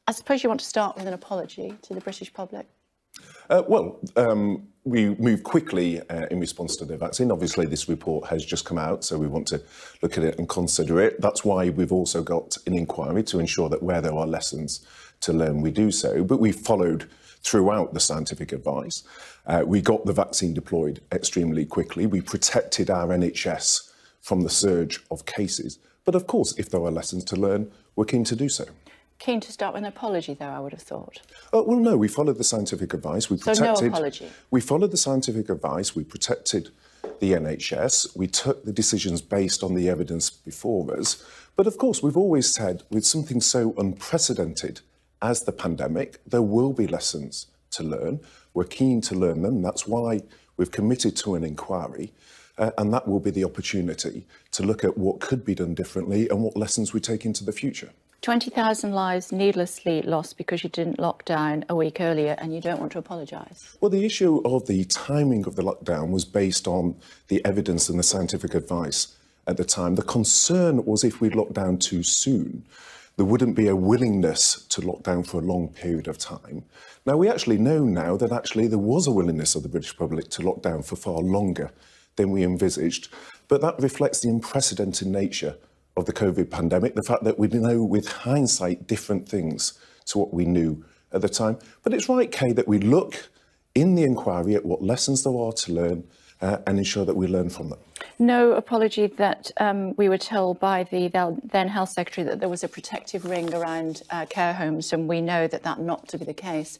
I suppose you want to start with an apology to the British public. We moved quickly in response to the vaccine. Obviously, this report has just come out, so we want to look at it and consider it. That's why we've also got an inquiry to ensure that where there are lessons to learn, we do so. But we followed throughout the scientific advice. We got the vaccine deployed extremely quickly. We protected our NHS from the surge of cases. But of course, if there are lessons to learn, we're keen to do so. Keen to start with an apology, though, I would have thought. Well, no, we followed the scientific advice. So no apology? We followed the scientific advice. We protected the NHS. We took the decisions based on the evidence before us. But of course, we've always said with something so unprecedented as the pandemic, there will be lessons to learn. We're keen to learn them. That's why we've committed to an inquiry. And that will be the opportunity to look at what could be done differently and what lessons we take into the future. 20,000 lives needlessly lost because you didn't lock down a week earlier and you don't want to apologise. Well, the issue of the timing of the lockdown was based on the evidence and the scientific advice at the time. The concern was if we'd locked down too soon, there wouldn't be a willingness to lock down for a long period of time. Now, we actually know now that actually there was a willingness of the British public to lock down for far longer than we envisaged, but that reflects the unprecedented nature of the COVID pandemic, the fact that we know with hindsight different things to what we knew at the time. But it's right, Kay, that we look in the inquiry at what lessons there are to learn and ensure that we learn from them. No apology that we were told by the then Health Secretary that there was a protective ring around care homes, and we know that not to be the case.